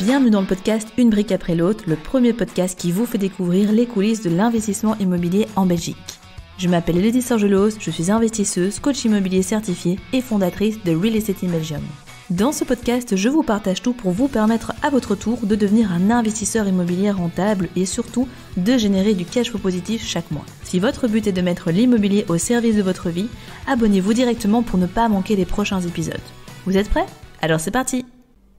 Bienvenue dans le podcast Une brique après l'autre, le premier podcast qui vous fait découvrir les coulisses de l'investissement immobilier en Belgique. Je m'appelle Elodie Sorgelos, je suis investisseuse, coach immobilier certifiée et fondatrice de Real Estate in Belgium. Dans ce podcast, je vous partage tout pour vous permettre à votre tour de devenir un investisseur immobilier rentable et surtout de générer du cash flow positif chaque mois. Si votre but est de mettre l'immobilier au service de votre vie, abonnez-vous directement pour ne pas manquer les prochains épisodes. Vous êtes prêts ? Alors c'est parti !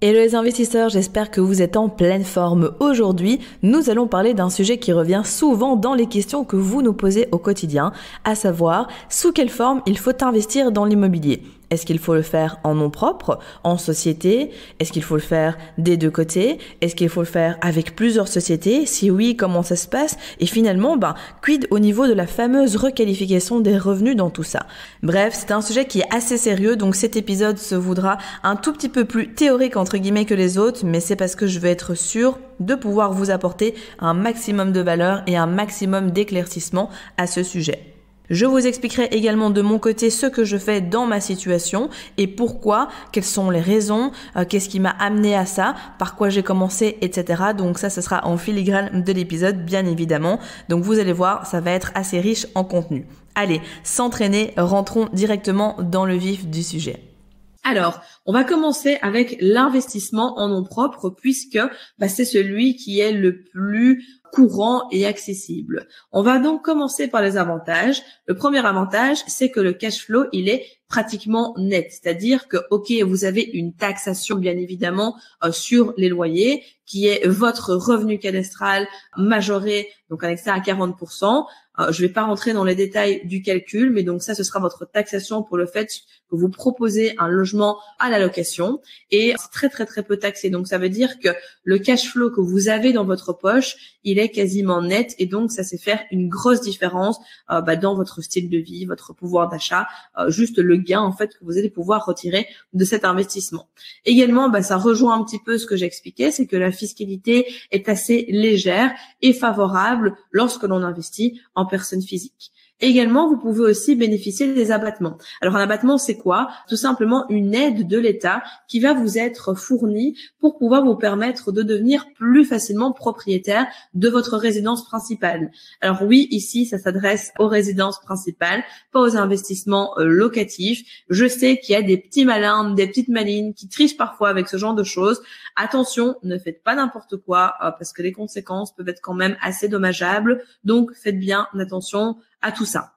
Hello les investisseurs, j'espère que vous êtes en pleine forme. Aujourd'hui, nous allons parler d'un sujet qui revient souvent dans les questions que vous nous posez au quotidien, à savoir sous quelle forme il faut investir dans l'immobilier. Est-ce qu'il faut le faire en nom propre, en société? Est-ce qu'il faut le faire des deux côtés? Est-ce qu'il faut le faire avec plusieurs sociétés? Si oui, comment ça se passe? Et finalement, quid au niveau de la fameuse requalification des revenus dans tout ça? Bref, c'est un sujet qui est assez sérieux, donc cet épisode se voudra un tout petit peu plus théorique entre guillemets que les autres, mais c'est parce que je veux être sûre de pouvoir vous apporter un maximum de valeur et un maximum d'éclaircissement à ce sujet. Je vous expliquerai également de mon côté ce que je fais dans ma situation et pourquoi, quelles sont les raisons, qu'est-ce qui m'a amené à ça, par quoi j'ai commencé, etc. Donc ça, ce sera en filigrane de l'épisode, bien évidemment. Donc vous allez voir, ça va être assez riche en contenu. Allez, sans traîner, rentrons directement dans le vif du sujet. Alors, on va commencer avec l'investissement en nom propre puisque c'est celui qui est le plus courant et accessible. On va donc commencer par les avantages. Le premier avantage, c'est que le cash flow, il est pratiquement net. C'est-à-dire que, vous avez une taxation, bien évidemment, sur les loyers, qui est votre revenu cadastral majoré, donc avec ça à 40%. Je vais pas rentrer dans les détails du calcul, mais donc ça, ce sera votre taxation pour le fait que vous proposez un logement à la location et c'est très, très, très peu taxé. Donc, ça veut dire que le cash flow que vous avez dans votre poche, il est quasiment net et donc ça, c'est faire une grosse différence dans votre style de vie, votre pouvoir d'achat, juste le gain, en fait, que vous allez pouvoir retirer de cet investissement. Également, ça rejoint un petit peu ce que j'expliquais, c'est que la fiscalité est assez légère et favorable lorsque l'on investit en personne physique. Également, vous pouvez aussi bénéficier des abattements. Alors, un abattement, c'est quoi? Tout simplement une aide de l'État qui va vous être fournie pour pouvoir vous permettre de devenir plus facilement propriétaire de votre résidence principale. Alors oui, ici, ça s'adresse aux résidences principales, pas aux investissements locatifs. Je sais qu'il y a des petits malins, des petites malines qui trichent parfois avec ce genre de choses. Attention, ne faites pas n'importe quoi parce que les conséquences peuvent être quand même assez dommageables. Donc, faites bien attention à tout ça.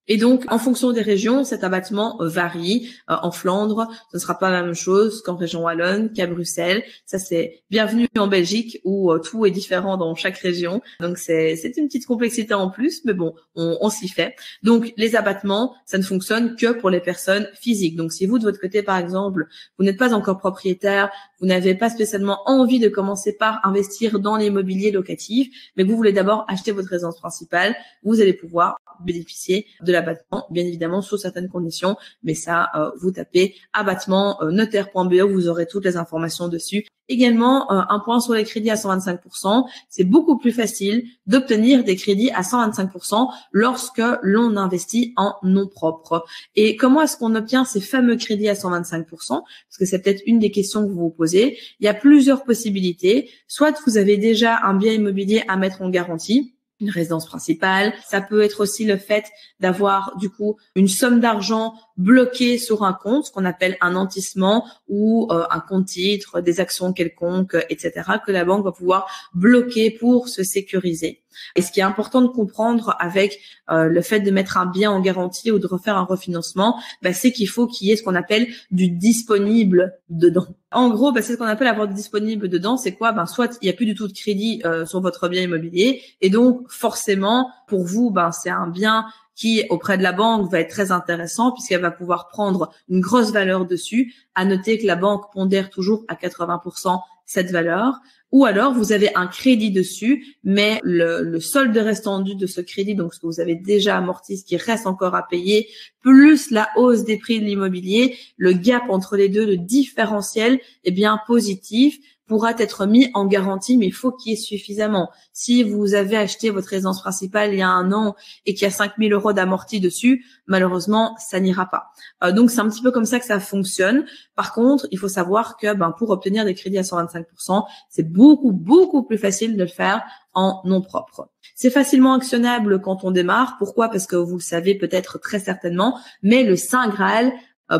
Et donc, en fonction des régions, cet abattement varie. En Flandre, ce ne sera pas la même chose qu'en région wallonne, qu'à Bruxelles. Ça, c'est bienvenue en Belgique où tout est différent dans chaque région. Donc, c'est une petite complexité en plus, mais bon, on s'y fait. Donc, les abattements, ça ne fonctionne que pour les personnes physiques. Donc, si vous, de votre côté, par exemple, vous n'êtes pas encore propriétaire, vous n'avez pas spécialement envie de commencer par investir dans l'immobilier locatif, mais que vous voulez d'abord acheter votre résidence principale, vous allez pouvoir bénéficier de l'abattement, bien évidemment sous certaines conditions, mais ça, vous tapez abattement notaire.be, vous aurez toutes les informations dessus. Également, un point sur les crédits à 125%, c'est beaucoup plus facile d'obtenir des crédits à 125% lorsque l'on investit en nom propre. Et comment est-ce qu'on obtient ces fameux crédits à 125%? Parce que c'est peut-être une des questions que vous vous posez. Il y a plusieurs possibilités. Soit vous avez déjà un bien immobilier à mettre en garantie, une résidence principale. Ça peut être aussi le fait d'avoir du coup une somme d'argent bloquée sur un compte, ce qu'on appelle un nantissement ou un compte titre, des actions quelconques, etc., que la banque va pouvoir bloquer pour se sécuriser. Et ce qui est important de comprendre avec le fait de mettre un bien en garantie ou de refaire un refinancement, c'est qu'il faut qu'il y ait ce qu'on appelle du disponible dedans. En gros, c'est ce qu'on appelle avoir du disponible dedans. C'est quoi? Soit il n'y a plus du tout de crédit sur votre bien immobilier et donc forcément pour vous, c'est un bien qui auprès de la banque va être très intéressant puisqu'elle va pouvoir prendre une grosse valeur dessus. À noter que la banque pondère toujours à 80% cette valeur. Ou alors, vous avez un crédit dessus, mais le solde restant dû de ce crédit, donc ce que vous avez déjà amorti, ce qui reste encore à payer, plus la hausse des prix de l'immobilier, le gap entre les deux, le différentiel est bien positif pourra être mis en garantie, mais il faut qu'il y ait suffisamment. Si vous avez acheté votre résidence principale il y a 1 an et qu'il y a 5 000 € d'amorti dessus, malheureusement, ça n'ira pas. Donc, c'est un petit peu comme ça que ça fonctionne. Par contre, il faut savoir que pour obtenir des crédits à 125%, c'est beaucoup plus facile de le faire en nom propre. C'est facilement actionnable quand on démarre. Pourquoi? Parce que vous le savez peut-être très certainement, mais le Saint Graal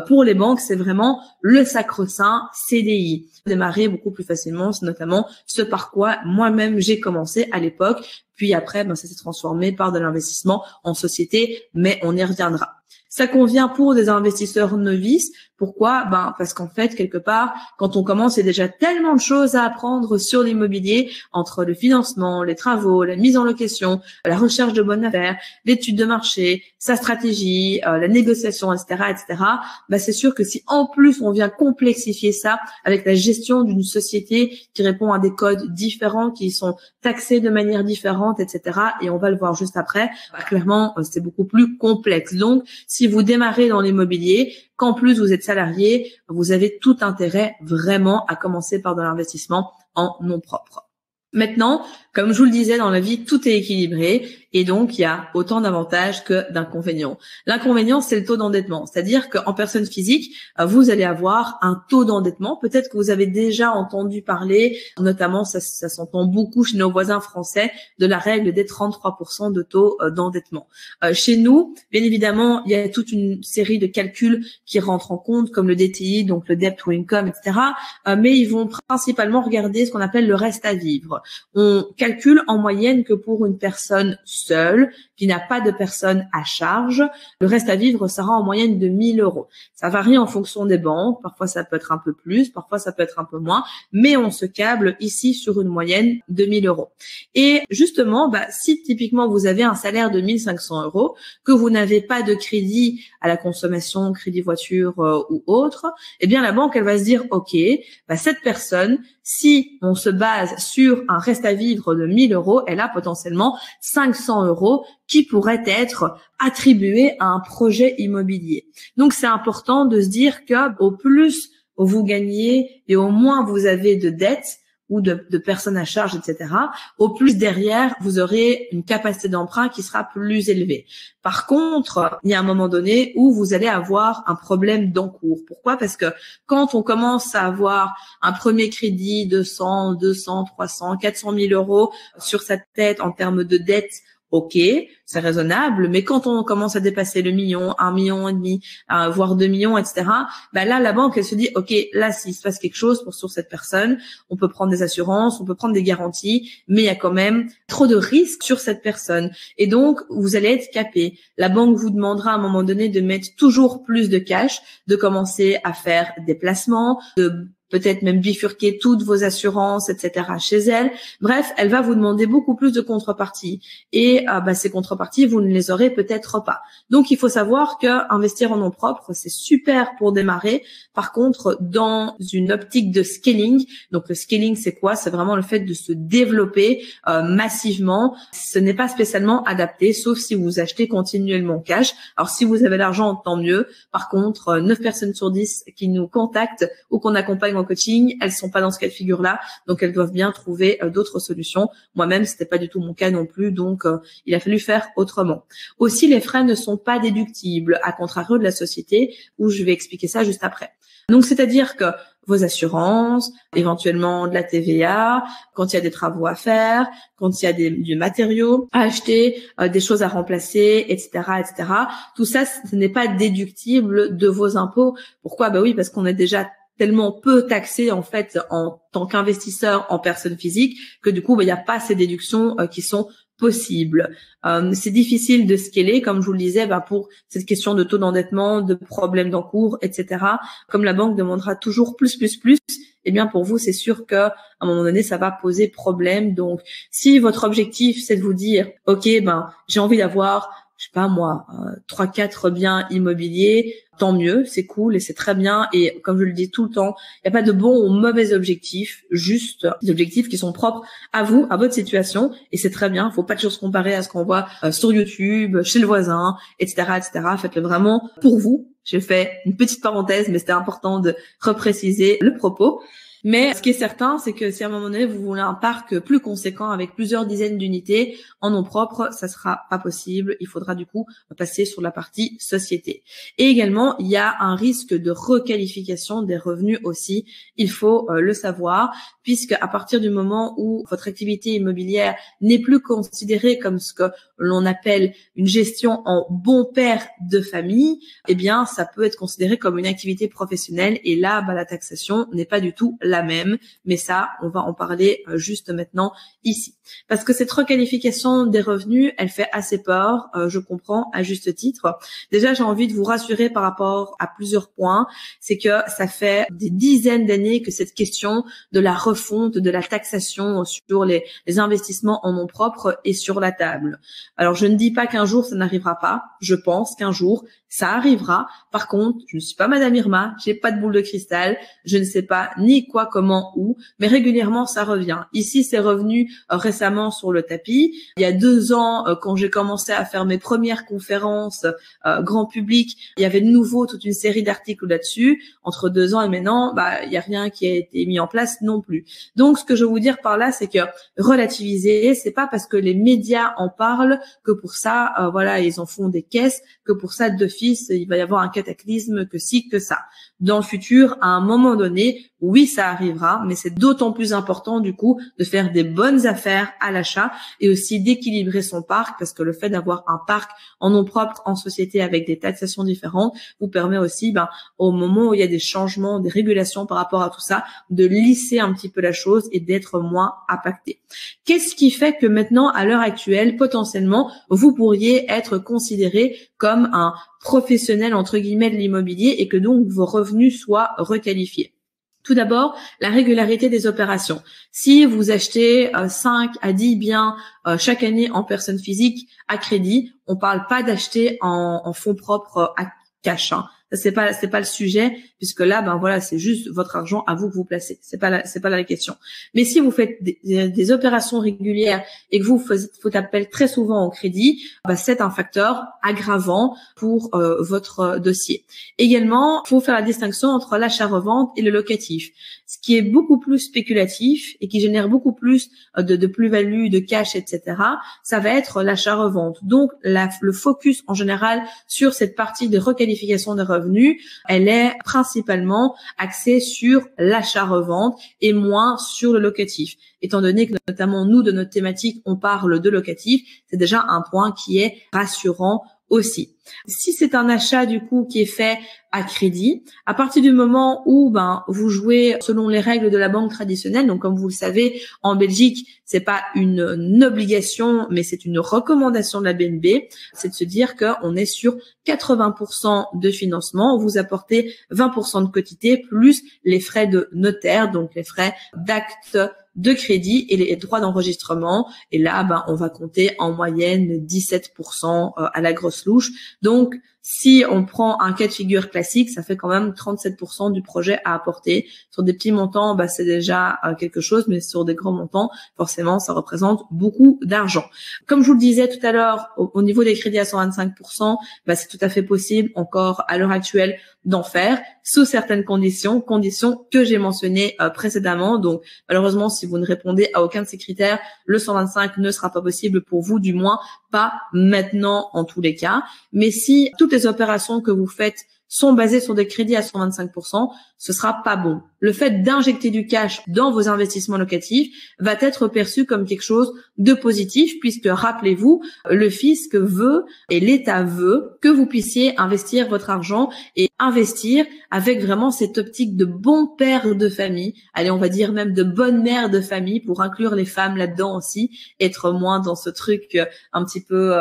pour les banques, c'est vraiment le sacro-saint CDI. Démarrer beaucoup plus facilement, c'est notamment ce par quoi moi-même j'ai commencé à l'époque. Puis après, ça s'est transformé par de l'investissement en société, mais on y reviendra. Ça convient pour des investisseurs novices. Pourquoi? Parce qu'en fait, quelque part, quand on commence, il y a déjà tellement de choses à apprendre sur l'immobilier, entre le financement, les travaux, la mise en location, la recherche de bonnes affaires, l'étude de marché, sa stratégie, la négociation, etc., c'est sûr que si en plus on vient complexifier ça avec la gestion d'une société qui répond à des codes différents, qui sont taxés de manière différente, etc., et on va le voir juste après, clairement, c'est beaucoup plus complexe. Donc, si vous démarrez dans l'immobilier, qu'en plus vous êtes salarié, vous avez tout intérêt vraiment à commencer par de l'investissement en nom propre. Maintenant, comme je vous le disais, dans la vie, tout est équilibré et donc il y a autant d'avantages que d'inconvénients. L'inconvénient, c'est le taux d'endettement, c'est-à-dire qu'en personne physique, vous allez avoir un taux d'endettement. Peut-être que vous avez déjà entendu parler, notamment ça s'entend beaucoup chez nos voisins français, de la règle des 33% de taux d'endettement. Chez nous, bien évidemment, il y a toute une série de calculs qui rentrent en compte, comme le DTI, donc le debt to income, etc. Mais ils vont principalement regarder ce qu'on appelle le reste à vivre. On calcule en moyenne que pour une personne seule, qui n'a pas de personne à charge, le reste à vivre sera en moyenne de 1 000 €. Ça varie en fonction des banques, parfois ça peut être un peu plus, parfois ça peut être un peu moins, mais on se câble ici sur une moyenne de 1 000 €. Et justement, si typiquement vous avez un salaire de 1 500 €, que vous n'avez pas de crédit à la consommation, crédit voiture ou autre, eh bien la banque elle va se dire, ok, cette personne, si on se base sur un reste à vivre de 1 000 €, elle a potentiellement 500 € qui pourraient être attribués à un projet immobilier. Donc, c'est important de se dire que au plus vous gagnez et au moins vous avez de dettes ou de personnes à charge, etc., au plus derrière, vous aurez une capacité d'emprunt qui sera plus élevée. Par contre, il y a un moment donné où vous allez avoir un problème d'encours. Pourquoi? Parce que quand on commence à avoir un premier crédit de 100, 200, 300, 400 000 € sur sa tête en termes de dette, ok, c'est raisonnable, mais quand on commence à dépasser le million, 1,5 million, voire 2 millions, etc., là, la banque, elle se dit, ok, là, s'il se passe quelque chose sur cette personne, on peut prendre des assurances, on peut prendre des garanties, mais il y a quand même trop de risques sur cette personne. Et donc, vous allez être capé. La banque vous demandera à un moment donné de mettre toujours plus de cash, de commencer à faire des placements, de peut-être même bifurquer toutes vos assurances, etc. chez elle. Bref, elle va vous demander beaucoup plus de contreparties. Et ces contreparties, vous ne les aurez peut-être pas. Donc, il faut savoir que investir en nom propre, c'est super pour démarrer. Par contre, dans une optique de scaling, donc le scaling, c'est quoi? C'est vraiment le fait de se développer massivement. Ce n'est pas spécialement adapté, sauf si vous achetez continuellement cash. Alors, si vous avez l'argent, tant mieux. Par contre, 9 personnes sur 10 qui nous contactent ou qu'on accompagne en coaching, elles sont pas dans ce cas de figure-là, donc elles doivent bien trouver d'autres solutions. Moi-même, c'était pas du tout mon cas non plus, donc il a fallu faire autrement. Aussi, les frais ne sont pas déductibles, à contrario de la société, où je vais expliquer ça juste après. Donc, c'est-à-dire que vos assurances, éventuellement de la TVA, quand il y a des travaux à faire, quand il y a du matériau à acheter, des choses à remplacer, etc., etc. Tout ça, ce n'est pas déductible de vos impôts. Pourquoi? Oui, parce qu'on est déjà tellement peu taxé en fait en tant qu'investisseur en personne physique que du coup il n'y a pas ces déductions qui sont possibles. C'est difficile de scaler, comme je vous le disais, pour cette question de taux d'endettement, de problèmes d'encours, etc. Comme la banque demandera toujours plus, eh bien pour vous c'est sûr que à un moment donné ça va poser problème. Donc si votre objectif c'est de vous dire ok j'ai envie d'avoir je sais pas moi, 3-4 biens immobiliers, tant mieux, c'est cool et c'est très bien. Et comme je le dis tout le temps, il n'y a pas de bons ou mauvais objectifs, juste des objectifs qui sont propres à vous, à votre situation. Et c'est très bien, faut pas toujours se comparer à ce qu'on voit sur YouTube, chez le voisin, etc., etc. Faites-le vraiment pour vous. J'ai fait une petite parenthèse, mais c'était important de repréciser le propos. Mais ce qui est certain, c'est que si à un moment donné, vous voulez un parc plus conséquent avec plusieurs dizaines d'unités en nom propre, ça sera pas possible. Il faudra du coup passer sur la partie société. Et également, il y a un risque de requalification des revenus aussi. Il faut le savoir, puisque à partir du moment où votre activité immobilière n'est plus considérée comme ce que l'on appelle une gestion en bon père de famille, eh bien, ça peut être considéré comme une activité professionnelle. Et là, la taxation n'est pas du tout la même. Mais ça, on va en parler juste maintenant ici. Parce que cette requalification des revenus, elle fait assez peur, je comprends, à juste titre. Déjà, j'ai envie de vous rassurer par rapport à plusieurs points. C'est que ça fait des dizaines d'années que cette question de la refonte de la taxation sur les investissements en nom propre est sur la table. Alors, je ne dis pas qu'un jour ça n'arrivera pas. Je pense qu'un jour ça arrivera. Par contre, je ne suis pas Madame Irma, j'ai pas de boule de cristal, je ne sais pas ni quoi, comment, où, mais régulièrement ça revient. Ici, c'est revenu récemment sur le tapis. Il y a 2 ans, quand j'ai commencé à faire mes premières conférences grand public, il y avait de nouveau toute une série d'articles là-dessus. Entre 2 ans et maintenant, il y a rien qui a été mis en place non plus. Donc, ce que je veux vous dire par là, c'est que relativiser, c'est pas parce que les médias en parlent que pour ça, ils en font des caisses, que pour ça, d'office, il va y avoir un cataclysme, que si, que ça. Dans le futur, à un moment donné, oui, ça arrivera, mais c'est d'autant plus important, du coup, de faire des bonnes affaires à l'achat et aussi d'équilibrer son parc, parce que le fait d'avoir un parc en nom propre, en société, avec des taxations différentes, vous permet aussi, au moment où il y a des changements, des régulations par rapport à tout ça, de lisser un petit peu la chose et d'être moins impacté. Qu'est-ce qui fait que maintenant, à l'heure actuelle, potentiellement, vous pourriez être considéré comme un professionnel, entre guillemets, de l'immobilier et que donc vos revenus soient requalifiés? Tout d'abord, la régularité des opérations. Si vous achetez 5 à 10 biens chaque année en personne physique à crédit, on parle pas d'acheter en fonds propres à cash. Ça, c'est pas le sujet, puisque là, c'est juste votre argent à vous que vous placez. C'est pas la question. Mais si vous faites des opérations régulières et que vous faites appel très souvent au crédit, c'est un facteur aggravant pour votre dossier. Également, il faut faire la distinction entre l'achat-revente et le locatif. Ce qui est beaucoup plus spéculatif et qui génère beaucoup plus de plus-value, de cash, etc., ça va être l'achat-revente. Donc, le focus en général sur cette partie de requalification des revenus, elle est principalement axée sur l'achat-revente et moins sur le locatif. Étant donné que notamment nous, de notre thématique, on parle de locatif, c'est déjà un point qui est rassurant aussi. Si c'est un achat du coup qui est fait à crédit, à partir du moment où vous jouez selon les règles de la banque traditionnelle, donc comme vous le savez, en Belgique, c'est pas une obligation, mais c'est une recommandation de la BNB, c'est de se dire qu'on est sur 80% de financement, vous apportez 20% de quotité plus les frais de notaire, donc les frais d'acte de crédit et les droits d'enregistrement. Et là, on va compter en moyenne 17% à la grosse louche. Donc, si on prend un cas de figure classique, ça fait quand même 37% du projet à apporter. Sur des petits montants, c'est déjà quelque chose, mais sur des grands montants, forcément, ça représente beaucoup d'argent. Comme je vous le disais tout à l'heure, au niveau des crédits à 125%, c'est tout à fait possible encore à l'heure actuelle d'en faire sous certaines conditions que j'ai mentionnées précédemment. Donc, malheureusement, si vous ne répondez à aucun de ces critères, le 125 ne sera pas possible pour vous, du moins pas maintenant en tous les cas. Mais si toutes les opérations que vous faites sont basées sur des crédits à 125%, ce sera pas bon. Le fait d'injecter du cash dans vos investissements locatifs va être perçu comme quelque chose de positif, puisque rappelez-vous, le fisc veut et l'État veut que vous puissiez investir votre argent et investir avec vraiment cette optique de bon père de famille. Allez, on va dire même de bonne mère de famille, pour inclure les femmes là-dedans aussi, être moins dans ce truc un petit peu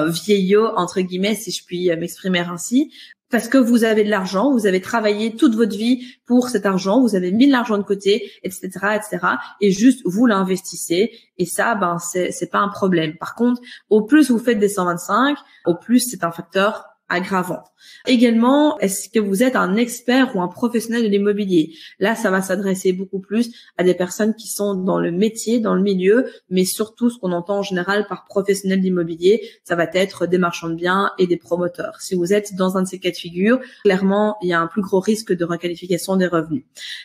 vieillot, entre guillemets, si je puis m'exprimer ainsi. Parce que vous avez de l'argent, vous avez travaillé toute votre vie pour cet argent, vous avez mis de l'argent de côté, etc., etc., et juste vous l'investissez, et ça, c'est pas un problème. Par contre, au plus vous faites des 125, au plus c'est un facteur aggravant. Également, est-ce que vous êtes un expert ou un professionnel de l'immobilier? Là, ça va s'adresser beaucoup plus à des personnes qui sont dans le métier, dans le milieu, mais surtout ce qu'on entend en général par professionnel d'immobilier, ça va être des marchands de biens et des promoteurs. Si vous êtes dans un de ces cas de figure, clairement, il y a un plus gros risque de requalification des revenus.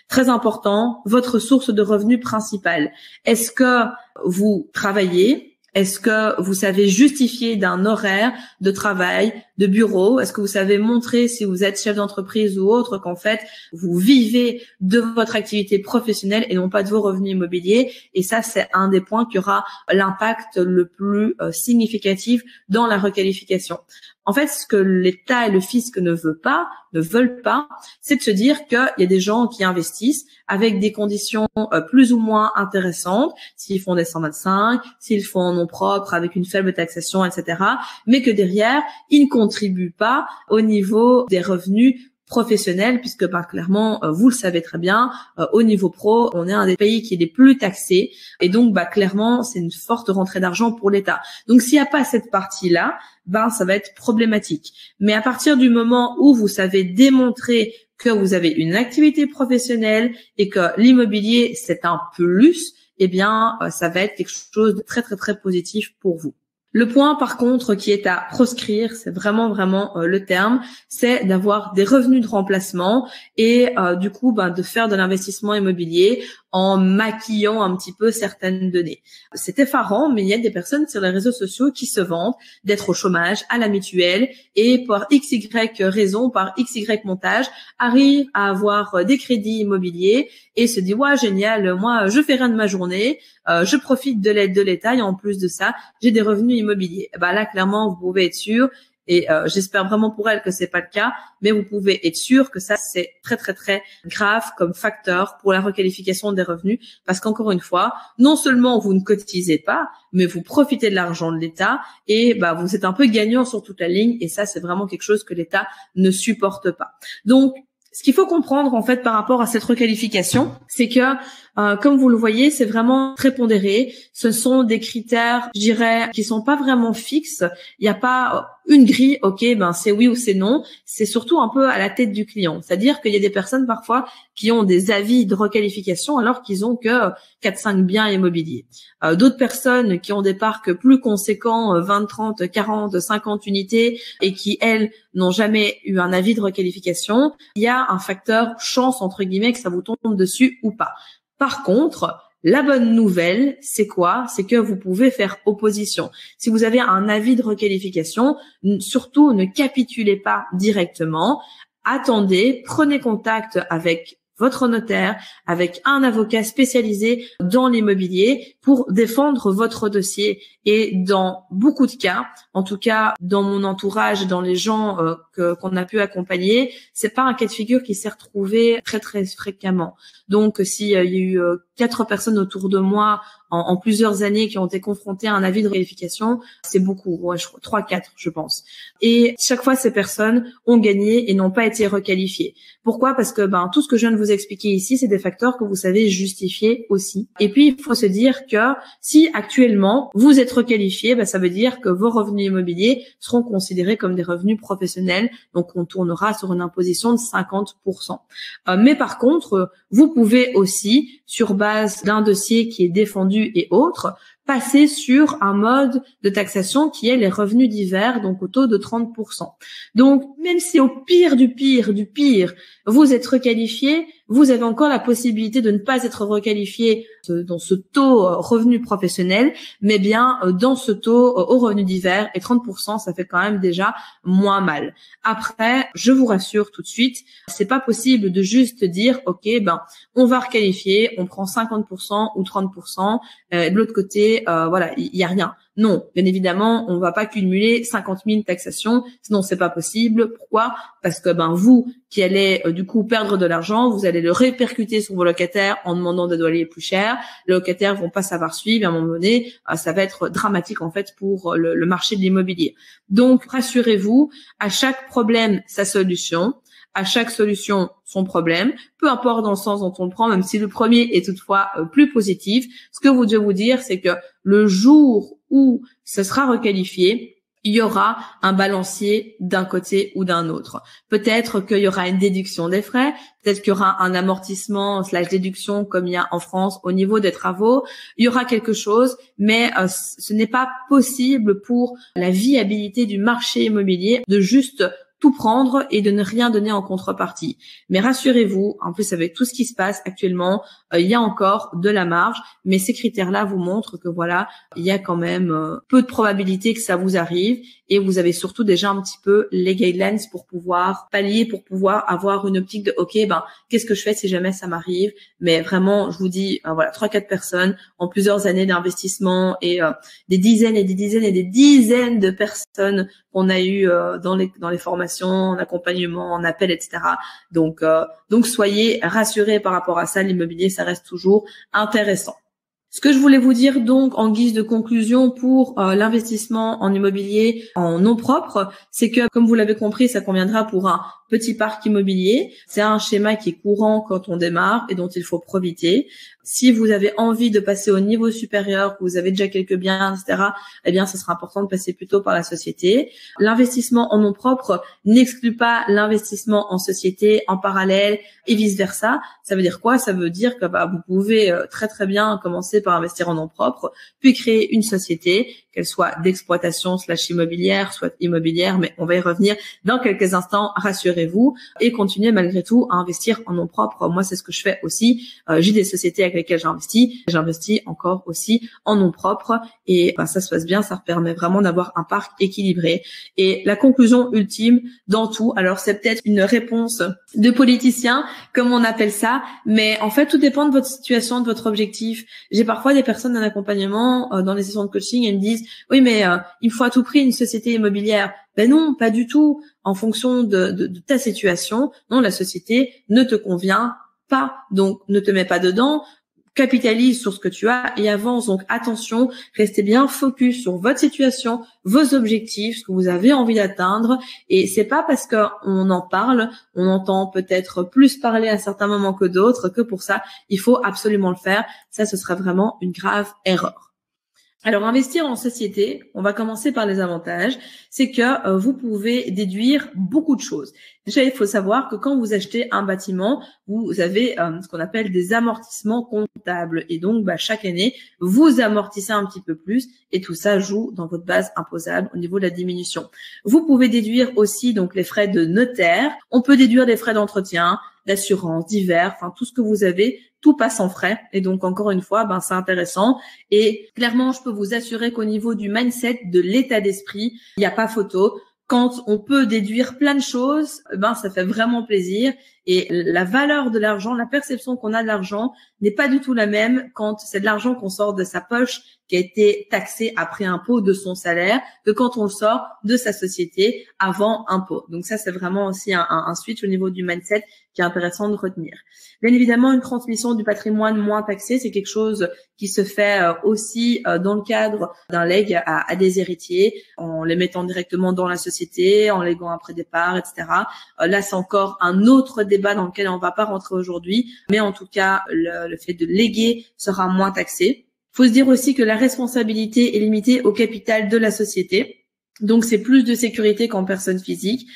Très important, votre source de revenus principale. Est-ce que vous travaillez? Est-ce que vous savez justifier d'un horaire de travail, de bureau? Est-ce que vous savez montrer, si vous êtes chef d'entreprise ou autre, qu'en fait, vous vivez de votre activité professionnelle et non pas de vos revenus immobiliers? Et ça, c'est un des points qui aura l'impact le plus significatif dans la requalification. En fait, ce que l'État et le fisc ne veulent pas, c'est de se dire qu'il y a des gens qui investissent avec des conditions plus ou moins intéressantes, s'ils font des 125, s'ils font en nom propre avec une faible taxation, etc., mais que derrière, ils ne contribuent pas au niveau des revenus professionnels, puisque clairement, vous le savez très bien, au niveau pro, on est un des pays qui est les plus taxés, et donc clairement, c'est une forte rentrée d'argent pour l'État. Donc s'il n'y a pas cette partie-là, ça va être problématique. Mais à partir du moment où vous savez démontrer que vous avez une activité professionnelle et que l'immobilier c'est un plus, ça va être quelque chose de très très très positif pour vous. Le point par contre qui est à proscrire, c'est vraiment le terme, c'est d'avoir des revenus de remplacement et du coup de faire de l'investissement immobilier en maquillant un petit peu certaines données. C'est effarant, mais il y a des personnes sur les réseaux sociaux qui se vantent d'être au chômage, à la mutuelle, et par XY raison, par XY montage, arrivent à avoir des crédits immobiliers et se dit ouais génial, moi je fais rien de ma journée, je profite de l'aide de l'État et en plus de ça, j'ai des revenus immobiliers. Là clairement vous pouvez être sûr. Et j'espère vraiment pour elle que c'est pas le cas, mais vous pouvez être sûr que ça c'est très très très grave comme facteur pour la requalification des revenus, parce qu'encore une fois, non seulement vous ne cotisez pas, mais vous profitez de l'argent de l'État et vous êtes un peu gagnant sur toute la ligne, et ça c'est vraiment quelque chose que l'État ne supporte pas. Donc ce qu'il faut comprendre en fait par rapport à cette requalification, c'est que comme vous le voyez, c'est vraiment très pondéré. Ce sont des critères, je dirais, qui sont pas vraiment fixes. Il n'y a pas une grille, ok, c'est oui ou c'est non. C'est surtout un peu à la tête du client. C'est-à-dire qu'il y a des personnes parfois qui ont des avis de requalification alors qu'ils ont que 4-5 biens immobiliers. D'autres personnes qui ont des parcs plus conséquents, 20, 30, 40, 50 unités et qui, elles, n'ont jamais eu un avis de requalification. Il y a un facteur chance, entre guillemets, que ça vous tombe dessus ou pas. Par contre, la bonne nouvelle, c'est quoi? C'est que vous pouvez faire opposition. Si vous avez un avis de requalification, surtout ne capitulez pas directement. Attendez, prenez contact avec votre notaire, avec un avocat spécialisé dans l'immobilier pour défendre votre dossier. Et dans beaucoup de cas, en tout cas dans mon entourage, dans les gens qu'on a pu accompagner, c'est pas un cas de figure qui s'est retrouvé très très fréquemment. Donc s'il y a eu 4 personnes autour de moi en plusieurs années qui ont été confrontées à un avis de requalification, c'est beaucoup, 3-4 je pense. Et chaque fois ces personnes ont gagné et n'ont pas été requalifiées. Pourquoi? Parce que tout ce que je viens de vous expliquer ici, c'est des facteurs que vous savez justifier aussi. Et puis il faut se dire que si actuellement vous êtes requalifié, ça veut dire que vos revenus immobiliers seront considérés comme des revenus professionnels, donc on tournera sur une imposition de 50%. Mais par contre, vous pouvez aussi, sur base d'un dossier qui est défendu et autres, passer sur un mode de taxation qui est les revenus divers, donc au taux de 30%. Donc, même si au pire du pire, vous êtes requalifié, vous avez encore la possibilité de ne pas être requalifié dans ce taux revenu professionnel, mais bien dans ce taux au revenu divers, et 30%, ça fait quand même déjà moins mal. Après, je vous rassure tout de suite, c'est pas possible de juste dire, ok, on va requalifier, on prend 50% ou 30%, de l'autre côté, il y a rien. Non, bien évidemment, on va pas cumuler 50 000 taxations, sinon c'est pas possible. Pourquoi? Parce que vous qui allez du coup perdre de l'argent, vous allez le répercuter sur vos locataires en demandant des loyers plus chers. Les locataires vont pas savoir suivre, et à un moment donné, ça va être dramatique en fait pour le marché de l'immobilier. Donc rassurez-vous, à chaque problème sa solution. À chaque solution, son problème, peu importe dans le sens dont on le prend, même si le premier est toutefois plus positif. Ce que vous devez vous dire, c'est que le jour où ce sera requalifié, il y aura un balancier d'un côté ou d'un autre. Peut-être qu'il y aura une déduction des frais, peut-être qu'il y aura un amortissement / déduction comme il y a en France au niveau des travaux. Il y aura quelque chose, mais ce n'est pas possible pour la viabilité du marché immobilier de juste tout prendre et de ne rien donner en contrepartie. Mais rassurez-vous, en plus avec tout ce qui se passe actuellement, il y a encore de la marge, mais ces critères-là vous montrent que voilà, il y a quand même peu de probabilité que ça vous arrive et vous avez surtout déjà un petit peu les guidelines pour pouvoir pallier, pour pouvoir avoir une optique de OK, qu'est-ce que je fais si jamais ça m'arrive? Mais vraiment, je vous dis, voilà, 3-4 personnes en plusieurs années d'investissement et des dizaines et des dizaines et des dizaines de personnes qu'on a eu dans les formations, en accompagnement, en appel, etc. Donc soyez rassurés par rapport à ça. L'immobilier, ça reste toujours intéressant. Ce que je voulais vous dire donc en guise de conclusion pour l'investissement en immobilier en nom propre, c'est que comme vous l'avez compris, ça conviendra pour un petit parc immobilier. C'est un schéma qui est courant quand on démarre et dont il faut profiter. Si vous avez envie de passer au niveau supérieur, que vous avez déjà quelques biens, etc., eh bien, ce sera important de passer plutôt par la société. L'investissement en nom propre n'exclut pas l'investissement en société en parallèle et vice versa. Ça veut dire quoi? Ça veut dire que vous pouvez très très bien commencer par investir en nom propre, puis créer une société, qu'elle soit d'exploitation / immobilière, soit immobilière, mais on va y revenir dans quelques instants, rassurez-vous, et continuer malgré tout à investir en nom propre. Moi, c'est ce que je fais aussi. J'ai des sociétés avec lesquelles j'investis encore aussi en nom propre, et ça se passe bien, ça permet vraiment d'avoir un parc équilibré. Et la conclusion ultime dans tout, alors c'est peut-être une réponse de politicien, comme on appelle ça, mais en fait, tout dépend de votre situation, de votre objectif. J'ai parfois des personnes en accompagnement dans les sessions de coaching, elles me disent oui, mais il faut à tout prix une société immobilière. Ben non, pas du tout. En fonction de ta situation, non, la société ne te convient pas. Donc, ne te mets pas dedans. Capitalise sur ce que tu as et avance. Donc, attention, restez bien focus sur votre situation, vos objectifs, ce que vous avez envie d'atteindre. Et c'est pas parce qu'on en parle, on entend peut-être plus parler à certains moments que d'autres, que pour ça, il faut absolument le faire. Ça, ce serait vraiment une grave erreur. Alors, investir en société, on va commencer par les avantages, c'est que vous pouvez déduire beaucoup de choses. Déjà, il faut savoir que quand vous achetez un bâtiment, vous avez ce qu'on appelle des amortissements comptables. Et donc, chaque année, vous amortissez un petit peu plus et tout ça joue dans votre base imposable au niveau de la diminution. Vous pouvez déduire aussi donc les frais de notaire. On peut déduire les frais d'entretien, d'assurance, divers, enfin tout ce que vous avez, tout passe en frais. Et donc, encore une fois, c'est intéressant. Et clairement, je peux vous assurer qu'au niveau du mindset, de l'état d'esprit, il n'y a pas photo. Quand on peut déduire plein de choses, ça fait vraiment plaisir. Et la valeur de l'argent, la perception qu'on a de l'argent n'est pas du tout la même quand c'est de l'argent qu'on sort de sa poche, qui a été taxé après impôt de son salaire, que quand on le sort de sa société avant impôt. Donc ça, c'est vraiment aussi un switch au niveau du mindset qui est intéressant de retenir. Bien évidemment, une transmission du patrimoine moins taxé, c'est quelque chose qui se fait aussi dans le cadre d'un legs à des héritiers, en les mettant directement dans la société, en léguant après départ, etc. Là, c'est encore un autre débat dans lequel on ne va pas rentrer aujourd'hui, mais en tout cas, le fait de léguer sera moins taxé. Il faut se dire aussi que la responsabilité est limitée au capital de la société. Donc, c'est plus de sécurité qu'en personne physique.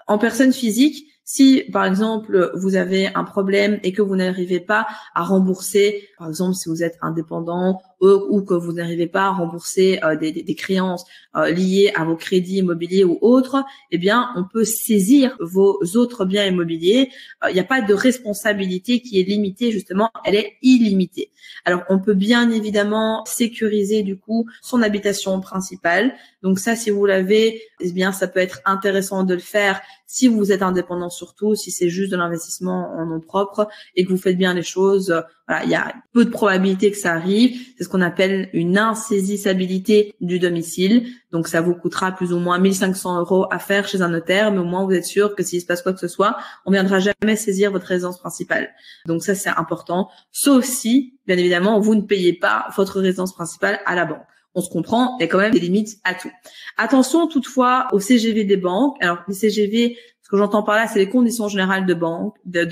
En personne physique, si, par exemple, vous avez un problème et que vous n'arrivez pas à rembourser, par exemple, si vous êtes indépendant ou que vous n'arrivez pas à rembourser des créances liées à vos crédits immobiliers ou autres, eh bien, on peut saisir vos autres biens immobiliers. Il n'y a pas de responsabilité qui est limitée, justement, elle est illimitée. Alors, on peut bien évidemment sécuriser, du coup, son habitation principale. Donc ça, si vous l'avez, eh bien, ça peut être intéressant de le faire si vous êtes indépendant, surtout si c'est juste de l'investissement en nom propre et que vous faites bien les choses. Voilà, il y a peu de probabilité que ça arrive. C'est ce qu'on appelle une insaisissabilité du domicile. Donc, ça vous coûtera plus ou moins 1 500 € à faire chez un notaire, mais au moins, vous êtes sûr que s'il se passe quoi que ce soit, on viendra jamais saisir votre résidence principale. Donc, ça, c'est important. Sauf si, bien évidemment, vous ne payez pas votre résidence principale à la banque. On se comprend, il y a quand même des limites à tout. Attention toutefois aux CGV des banques. Alors, les CGV, ce que j'entends par là, c'est les conditions générales de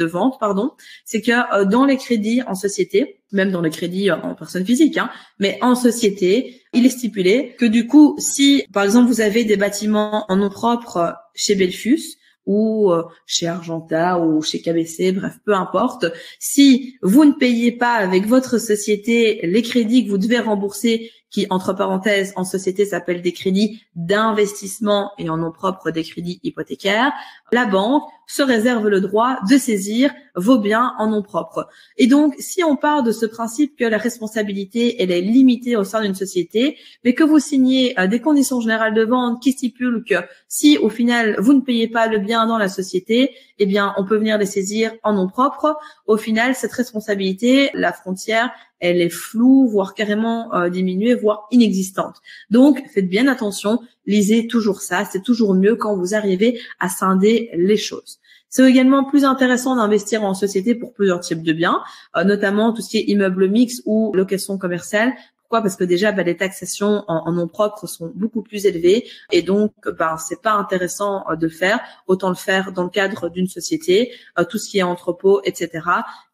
vente, pardon. C'est que dans les crédits en société, même dans les crédits en personne physique, mais en société, il est stipulé que du coup, si par exemple vous avez des bâtiments en nom propre chez Belfus, ou chez Argenta ou chez KBC, bref, peu importe. Si vous ne payez pas avec votre société les crédits que vous devez rembourser, qui, entre parenthèses, en société s'appellent des crédits d'investissement et en nom propre des crédits hypothécaires, la banque se réserve le droit de saisir vos biens en nom propre. Et donc, si on part de ce principe que la responsabilité, elle est limitée au sein d'une société, mais que vous signez des conditions générales de vente qui stipulent que si, au final, vous ne payez pas le bien dans la société, eh bien, on peut venir les saisir en nom propre. Au final, cette responsabilité, la frontière, elle est floue, voire carrément diminuée, voire inexistante. Donc, faites bien attention, lisez toujours ça. C'est toujours mieux quand vous arrivez à scinder les choses. C'est également plus intéressant d'investir en société pour plusieurs types de biens, notamment tout ce qui est immeuble mixte ou location commerciale. Pourquoi ? Parce que déjà, les taxations en nom propre sont beaucoup plus élevées et donc, c'est pas intéressant de le faire. Autant le faire dans le cadre d'une société, tout ce qui est entrepôt, etc.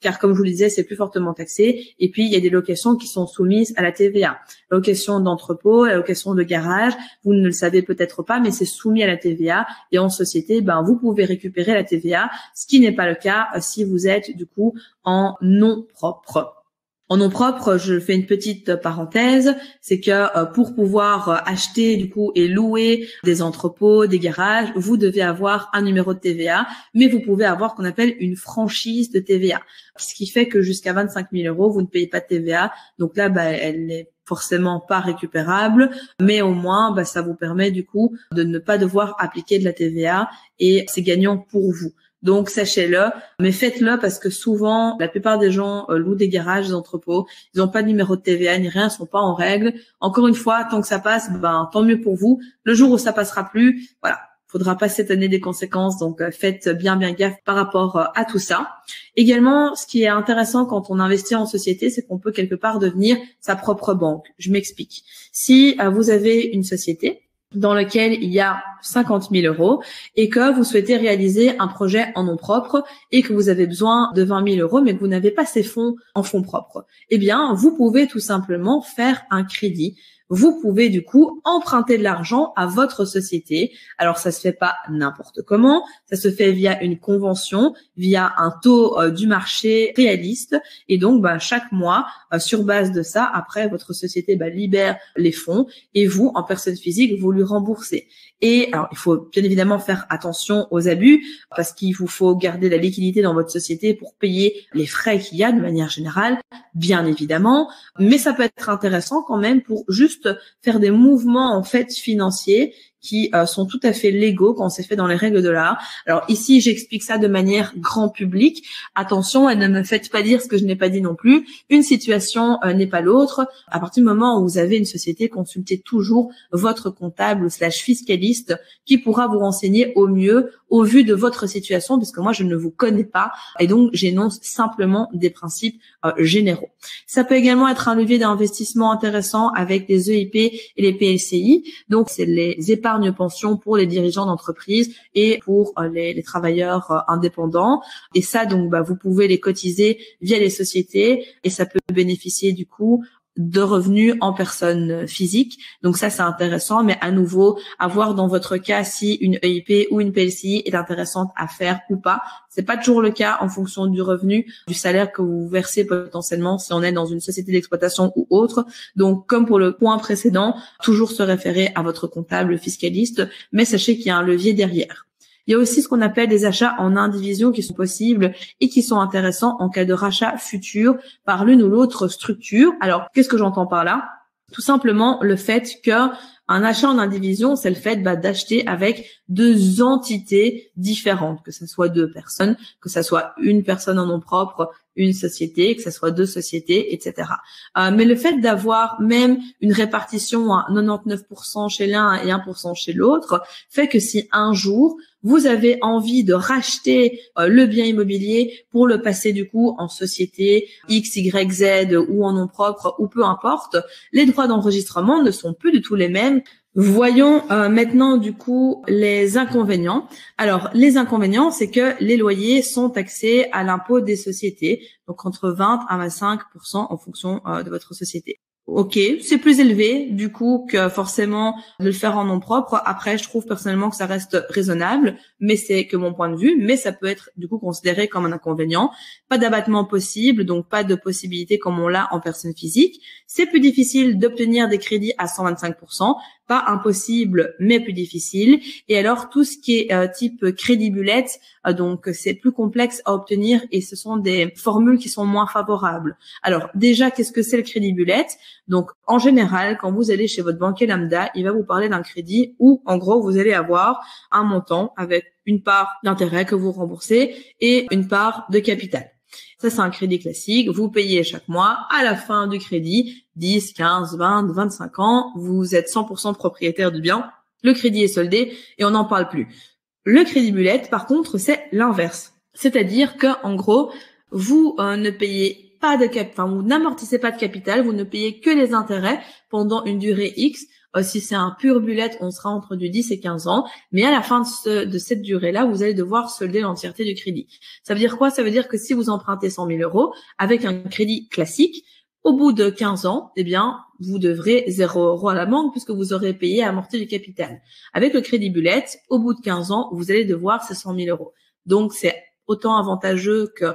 Car comme je vous le disais, c'est plus fortement taxé. Et puis, il y a des locations qui sont soumises à la TVA. La location d'entrepôt, la location de garage, vous ne le savez peut-être pas, mais c'est soumis à la TVA. Et en société, vous pouvez récupérer la TVA, ce qui n'est pas le cas si vous êtes du coup en nom propre. En nom propre, je fais une petite parenthèse, c'est que pour pouvoir acheter du coup et louer des entrepôts, des garages, vous devez avoir un numéro de TVA, mais vous pouvez avoir ce qu'on appelle une franchise de TVA, ce qui fait que jusqu'à 25 000 €, vous ne payez pas de TVA. Donc là, elle n'est forcément pas récupérable, mais au moins, ça vous permet du coup de ne pas devoir appliquer de la TVA et c'est gagnant pour vous. Donc, sachez-le, mais faites-le parce que souvent, la plupart des gens louent des garages, des entrepôts, ils n'ont pas de numéro de TVA ni rien, ils sont pas en règle. Encore une fois, tant que ça passe, tant mieux pour vous. Le jour où ça passera plus, voilà, faudra pas s'étonner des conséquences. Donc, faites bien gaffe par rapport à tout ça. Également, ce qui est intéressant quand on investit en société, c'est qu'on peut quelque part devenir sa propre banque. Je m'explique. Si vous avez une société dans lequel il y a 50 000 € et que vous souhaitez réaliser un projet en nom propre et que vous avez besoin de 20 000 € mais que vous n'avez pas ces fonds en fonds propres, eh bien, vous pouvez tout simplement faire un crédit. Vous pouvez du coup emprunter de l'argent à votre société. Alors ça se fait pas n'importe comment, ça se fait via une convention, via un taux du marché réaliste et donc chaque mois sur base de ça, après votre société libère les fonds et vous en personne physique vous lui remboursez. Et alors, il faut bien évidemment faire attention aux abus parce qu'il vous faut garder la liquidité dans votre société pour payer les frais qu'il y a de manière générale, bien évidemment. Mais ça peut être intéressant quand même pour juste faire des mouvements en fait financiers qui sont tout à fait légaux quand c'est fait dans les règles de l'art. Alors ici, j'explique ça de manière grand public. Attention, et ne me faites pas dire ce que je n'ai pas dit non plus. Une situation n'est pas l'autre. À partir du moment où vous avez une société, consultez toujours votre comptable / fiscaliste qui pourra vous renseigner au mieux au vu de votre situation, puisque moi, je ne vous connais pas et donc j'énonce simplement des principes généraux. Ça peut également être un levier d'investissement intéressant avec les EIP et les PLCI. Donc, c'est les épargnes pensions pour les dirigeants d'entreprise et pour les travailleurs indépendants. Et ça, donc, vous pouvez les cotiser via les sociétés et ça peut bénéficier du coup de revenus en personne physique. Donc ça, c'est intéressant, mais à nouveau, à voir dans votre cas si une EIP ou une PLCI est intéressante à faire ou pas. C'est pas toujours le cas en fonction du revenu, du salaire que vous versez potentiellement si on est dans une société d'exploitation ou autre. Donc, comme pour le point précédent, toujours se référer à votre comptable fiscaliste, mais sachez qu'il y a un levier derrière. Il y a aussi ce qu'on appelle des achats en indivision qui sont possibles et qui sont intéressants en cas de rachat futur par l'une ou l'autre structure. Alors, qu'est-ce que j'entends par là ? Tout simplement le fait que un achat en indivision, c'est le fait d'acheter avec deux entités différentes, que ce soit deux personnes, que ce soit une personne en nom propre, une société, que ce soit deux sociétés, etc. Mais le fait d'avoir même une répartition à 99% chez l'un et 1% chez l'autre fait que si un jour vous avez envie de racheter le bien immobilier pour le passer du coup en société X, Y, Z ou en nom propre ou peu importe, les droits d'enregistrement ne sont plus du tout les mêmes. Voyons maintenant du coup les inconvénients. Alors les inconvénients, c'est que les loyers sont taxés à l'impôt des sociétés, donc entre 20 à 25% en fonction de votre société. Ok, c'est plus élevé du coup que forcément de le faire en nom propre. Après, je trouve personnellement que ça reste raisonnable, mais c'est que mon point de vue. Mais ça peut être du coup considéré comme un inconvénient. Pas d'abattement possible, donc pas de possibilité comme on l'a en personne physique. C'est plus difficile d'obtenir des crédits à 125%. Pas impossible, mais plus difficile. Et alors, tout ce qui est type crédit bullet, donc c'est plus complexe à obtenir et ce sont des formules qui sont moins favorables. Alors, déjà, qu'est-ce que c'est le crédit bullet? Donc, en général, quand vous allez chez votre banquier lambda, il va vous parler d'un crédit où, en gros, vous allez avoir un montant avec une part d'intérêt que vous remboursez et une part de capital. Ça, c'est un crédit classique. Vous payez chaque mois. À la fin du crédit, 10, 15, 20, 25 ans, vous êtes 100% propriétaire du bien. Le crédit est soldé et on n'en parle plus. Le crédit bullet, par contre, c'est l'inverse. C'est-à-dire que, en gros, vous ne payez pas de vous n'amortissez pas de capital, vous ne payez que les intérêts pendant une durée X. Si c'est un pur bullet, on sera entre du 10 et 15 ans. Mais à la fin de cette durée-là, vous allez devoir solder l'entièreté du crédit. Ça veut dire quoi? Ça veut dire que si vous empruntez 100 000 euros avec un crédit classique, au bout de 15 ans, eh bien, vous devrez 0 euros à la banque puisque vous aurez payé à amortir du capital. Avec le crédit bullet, au bout de 15 ans, vous allez devoir ces 100 000 euros. Donc, c'est autant avantageux que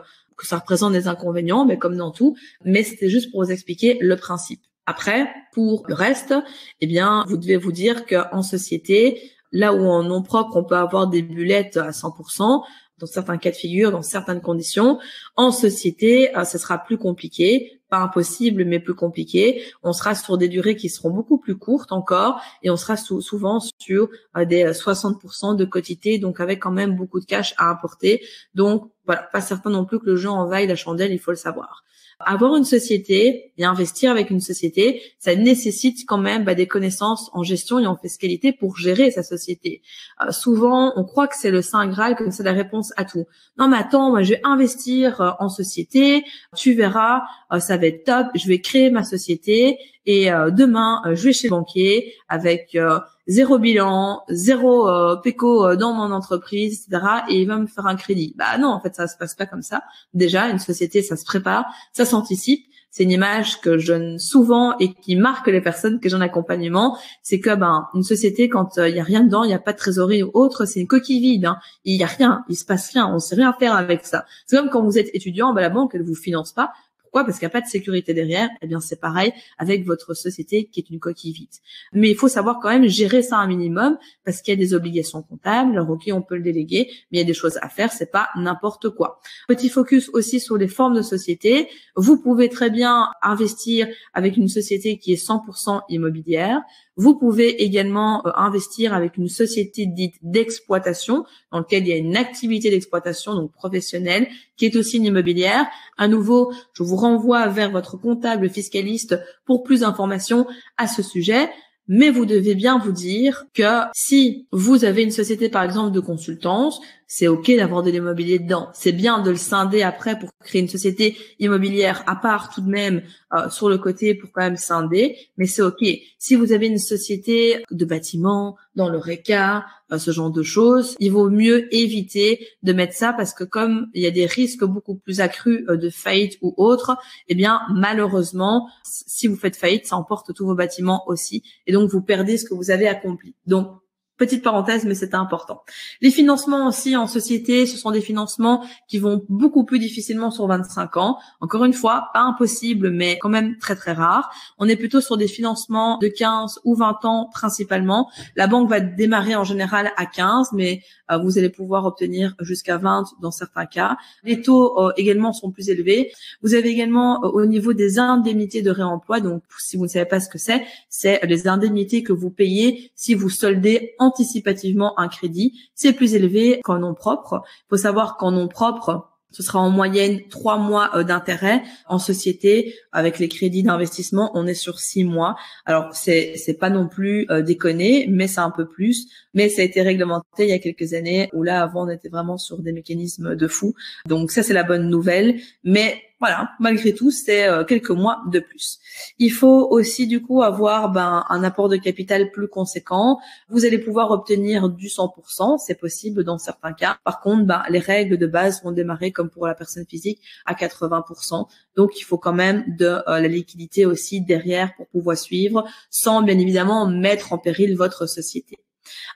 ça représente des inconvénients, mais comme dans tout. Mais c'était juste pour vous expliquer le principe. Après, pour le reste, eh bien, vous devez vous dire qu'en société, là où en nom propre, on peut avoir des bullets à 100%, dans certains cas de figure, dans certaines conditions, en société, ça sera plus compliqué. Pas impossible, mais plus compliqué. On sera sur des durées qui seront beaucoup plus courtes encore et on sera souvent sur des 60% de quotité, donc avec quand même beaucoup de cash à importer. Donc, voilà, pas certain non plus que le jeu en vaille la chandelle, il faut le savoir. Avoir une société et investir avec une société, ça nécessite quand même des connaissances en gestion et en fiscalité pour gérer sa société. Souvent, on croit que c'est le saint graal, que c'est la réponse à tout. Non, mais attends, moi, je vais investir en société, tu verras, ça va être top, je vais créer ma société et demain, je vais chez le banquier avec zéro bilan, zéro péco dans mon entreprise, etc. et il va me faire un crédit. Bah non, en fait, ça se passe pas comme ça. Déjà, une société, ça se prépare, ça s'anticipe. C'est une image que je donne souvent et qui marque les personnes que j'ai en accompagnement. C'est que une société, quand il y a rien dedans, il y a pas de trésorerie ou autre, c'est une coquille vide. Il y a rien, il se passe rien, on sait rien faire avec ça. C'est comme quand vous êtes étudiant, la banque elle vous finance pas. Pourquoi? Parce qu'il n'y a pas de sécurité derrière. Eh bien, c'est pareil avec votre société qui est une coquille vide. Mais il faut savoir quand même gérer ça un minimum parce qu'il y a des obligations comptables. Alors, ok, on peut le déléguer, mais il y a des choses à faire. C'est pas n'importe quoi. Petit focus aussi sur les formes de société. Vous pouvez très bien investir avec une société qui est 100% immobilière. Vous pouvez également investir avec une société dite d'exploitation dans laquelle il y a une activité d'exploitation, donc professionnelle, qui est aussi une immobilière. À nouveau, je vous renvoie vers votre comptable fiscaliste pour plus d'informations à ce sujet. Mais vous devez bien vous dire que si vous avez une société, par exemple, de consultance, c'est OK d'avoir de l'immobilier dedans. C'est bien de le scinder après pour créer une société immobilière à part tout de même sur le côté pour quand même scinder, mais c'est OK. Si vous avez une société de bâtiment, dans le RECA, ce genre de choses, il vaut mieux éviter de mettre ça parce que comme il y a des risques beaucoup plus accrus de faillite ou autre, eh bien malheureusement, si vous faites faillite, ça emporte tous vos bâtiments aussi et donc vous perdez ce que vous avez accompli. Donc petite parenthèse, mais c'est important. Les financements aussi en société, ce sont des financements qui vont beaucoup plus difficilement sur 25 ans. Encore une fois, pas impossible, mais quand même très très rare. On est plutôt sur des financements de 15 ou 20 ans principalement. La banque va démarrer en général à 15, mais vous allez pouvoir obtenir jusqu'à 20 dans certains cas. Les taux également sont plus élevés. Vous avez également au niveau des indemnités de réemploi, donc si vous ne savez pas ce que c'est les indemnités que vous payez si vous soldez anticipativement un crédit. C'est plus élevé qu'en nom propre. Il faut savoir qu'en nom propre, ce sera en moyenne 3 mois d'intérêt. En société, avec les crédits d'investissement, on est sur 6 mois. Alors, c'est pas non plus déconné, mais c'est un peu plus. Mais ça a été réglementé il y a quelques années, où là, avant, on était vraiment sur des mécanismes de fou. Donc ça, c'est la bonne nouvelle. Mais voilà, malgré tout, c'est quelques mois de plus. Il faut aussi du coup avoir un apport de capital plus conséquent. Vous allez pouvoir obtenir du 100%, c'est possible dans certains cas. Par contre, les règles de base vont démarrer comme pour la personne physique à 80%. Donc, il faut quand même de la liquidité aussi derrière pour pouvoir suivre, sans bien évidemment mettre en péril votre société.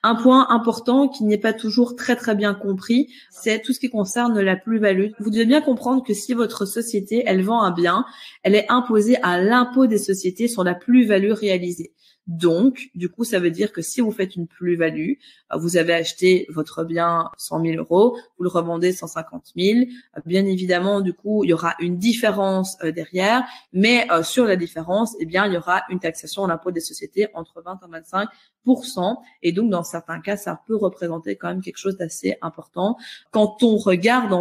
Un point important qui n'est pas toujours très très bien compris, c'est tout ce qui concerne la plus-value. Vous devez bien comprendre que si votre société, elle vend un bien, elle est imposée à l'impôt des sociétés sur la plus-value réalisée. Donc, du coup, ça veut dire que si vous faites une plus-value, vous avez acheté votre bien 100 000 euros, vous le revendez 150 000. Bien évidemment, du coup, il y aura une différence derrière, mais sur la différence, il y aura une taxation à l'impôt des sociétés entre 20 et 25%. Et donc, dans certains cas, ça peut représenter quand même quelque chose d'assez important. Quand on regarde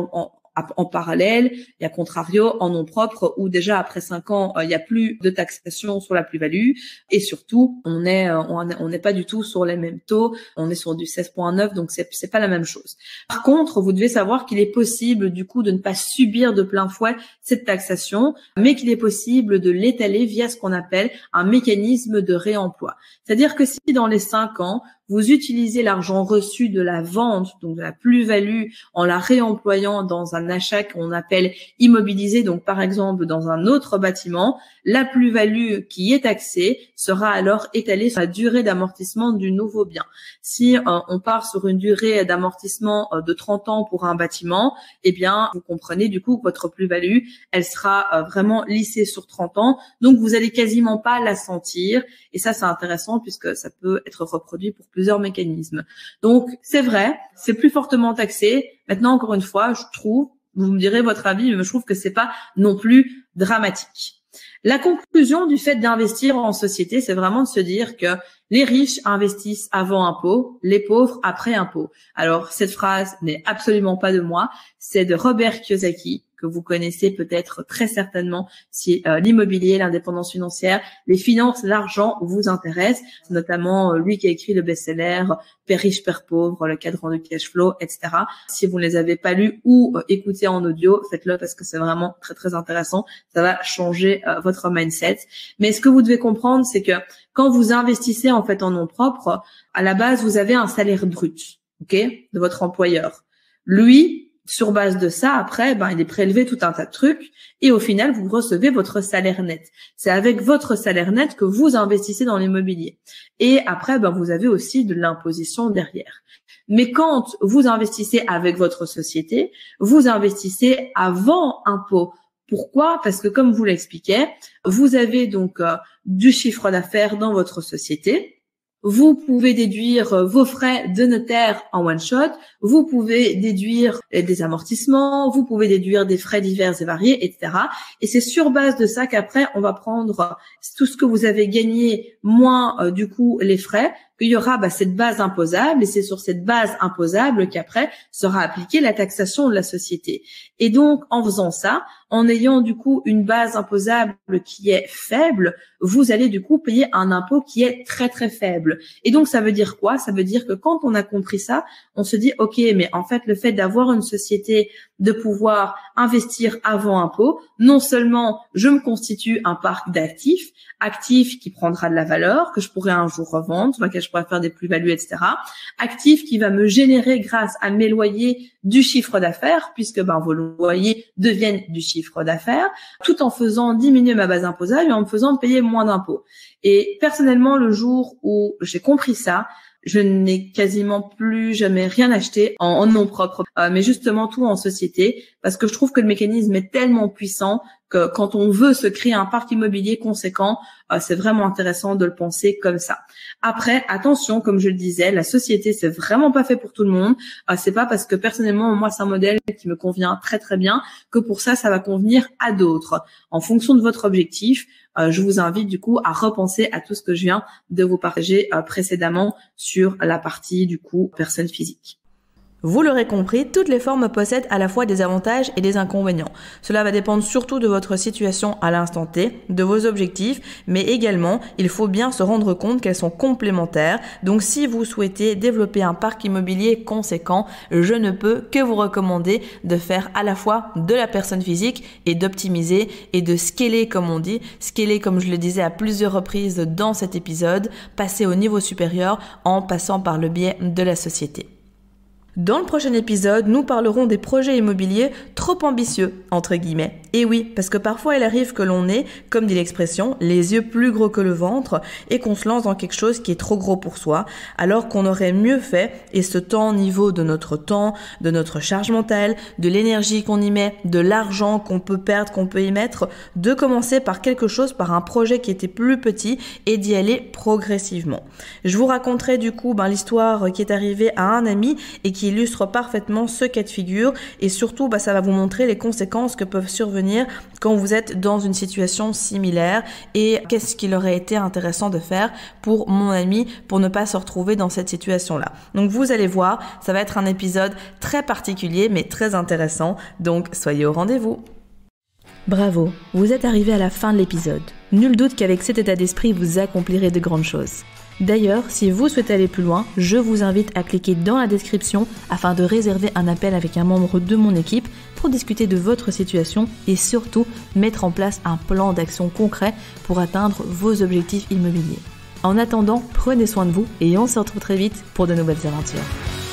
en parallèle, il y a contrario en nom propre où déjà après 5 ans, il n'y a plus de taxation sur la plus-value et surtout, on n'est pas du tout sur les mêmes taux, on est sur du 16,9 donc c'est pas la même chose. Par contre, vous devez savoir qu'il est possible du coup de ne pas subir de plein fouet cette taxation, mais qu'il est possible de l'étaler via ce qu'on appelle un mécanisme de réemploi. C'est-à-dire que si dans les 5 ans, vous utilisez l'argent reçu de la vente, donc de la plus-value, en la réemployant dans un achat qu'on appelle immobilisé, donc par exemple dans un autre bâtiment, la plus-value qui est taxée sera alors étalée sur la durée d'amortissement du nouveau bien. Si on part sur une durée d'amortissement de 30 ans pour un bâtiment, vous comprenez du coup que votre plus-value, elle sera vraiment lissée sur 30 ans, donc vous allez quasiment pas la sentir, et ça c'est intéressant puisque ça peut être reproduit pour plusieurs mécanismes. Donc, c'est vrai, c'est plus fortement taxé. Maintenant, encore une fois, je trouve, vous me direz votre avis, mais je trouve que c'est pas non plus dramatique. La conclusion du fait d'investir en société, c'est vraiment de se dire que les riches investissent avant impôt, les pauvres après impôt. Alors, cette phrase n'est absolument pas de moi, c'est de Robert Kiyosaki, que vous connaissez peut-être très certainement si l'immobilier, l'indépendance financière, les finances, l'argent vous intéressent, notamment lui qui a écrit le best-seller Père riche, Père pauvre, le cadran du cash flow, etc. Si vous ne les avez pas lus ou écoutés en audio, faites-le parce que c'est vraiment très très intéressant. Ça va changer votre mindset. Mais ce que vous devez comprendre, c'est que quand vous investissez en fait en nom propre, à la base vous avez un salaire brut, ok, de votre employeur. Lui, sur base de ça, après, il est prélevé tout un tas de trucs et au final, vous recevez votre salaire net. C'est avec votre salaire net que vous investissez dans l'immobilier. Et après, vous avez aussi de l'imposition derrière. Mais quand vous investissez avec votre société, vous investissez avant impôt. Pourquoi? Parce que comme vous l'expliquais, vous avez donc du chiffre d'affaires dans votre société. Vous pouvez déduire vos frais de notaire en one shot, vous pouvez déduire des amortissements, vous pouvez déduire des frais divers et variés, etc. Et c'est sur base de ça qu'après, on va prendre tout ce que vous avez gagné moins du coup les frais, qu'il y aura cette base imposable et c'est sur cette base imposable qu'après sera appliquée la taxation de la société. Et donc, en faisant ça, en ayant du coup une base imposable qui est faible, vous allez du coup payer un impôt qui est très très faible. Et donc, ça veut dire quoi? Ça veut dire que quand on a compris ça, on se dit, ok, mais en fait, le fait d'avoir une société, de pouvoir investir avant impôt, non seulement je me constitue un parc d'actifs, actif qui prendra de la valeur, que je pourrai un jour revendre, sur laquelle je pourrai faire des plus-values, etc. Actif qui va me générer grâce à mes loyers du chiffre d'affaires, puisque vos loyers deviennent du chiffre d'affaires, tout en faisant diminuer ma base imposable et en me faisant payer moins d'impôts. Et personnellement, le jour où j'ai compris ça, je n'ai quasiment plus jamais rien acheté en nom propre, mais justement tout en société, parce que je trouve que le mécanisme est tellement puissant que quand on veut se créer un parc immobilier conséquent, c'est vraiment intéressant de le penser comme ça. Après, attention, comme je le disais, la société, c'est vraiment pas fait pour tout le monde. C'est pas parce que personnellement, moi, c'est un modèle qui me convient très très bien que pour ça va convenir à d'autres. En fonction de votre objectif, je vous invite du coup à repenser à tout ce que je viens de vous partager précédemment sur la partie du coup personne physique. Vous l'aurez compris, toutes les formes possèdent à la fois des avantages et des inconvénients. Cela va dépendre surtout de votre situation à l'instant T, de vos objectifs, mais également, il faut bien se rendre compte qu'elles sont complémentaires. Donc si vous souhaitez développer un parc immobilier conséquent, je ne peux que vous recommander de faire à la fois de la personne physique et d'optimiser et de scaler comme on dit. Scaler, comme je le disais à plusieurs reprises dans cet épisode, passer au niveau supérieur en passant par le biais de la société. Dans le prochain épisode, nous parlerons des projets immobiliers trop ambitieux, entre guillemets. Et oui, parce que parfois il arrive que l'on ait, comme dit l'expression, les yeux plus gros que le ventre et qu'on se lance dans quelque chose qui est trop gros pour soi, alors qu'on aurait mieux fait, et ce temps au niveau de notre temps, de notre charge mentale, de l'énergie qu'on y met, de l'argent qu'on peut perdre, qu'on peut y mettre, de commencer par quelque chose, par un projet qui était plus petit et d'y aller progressivement. Je vous raconterai du coup l'histoire qui est arrivée à un ami et qui illustre parfaitement ce cas de figure et surtout ça va vous montrer les conséquences que peuvent survenir quand vous êtes dans une situation similaire et qu'est-ce qu'il aurait été intéressant de faire pour mon ami pour ne pas se retrouver dans cette situation-là. Donc vous allez voir, ça va être un épisode très particulier mais très intéressant, donc soyez au rendez-vous. Bravo, vous êtes arrivé à la fin de l'épisode. Nul doute qu'avec cet état d'esprit, vous accomplirez de grandes choses. D'ailleurs, si vous souhaitez aller plus loin, je vous invite à cliquer dans la description afin de réserver un appel avec un membre de mon équipe pour discuter de votre situation et surtout mettre en place un plan d'action concret pour atteindre vos objectifs immobiliers. En attendant, prenez soin de vous et on se retrouve très vite pour de nouvelles aventures.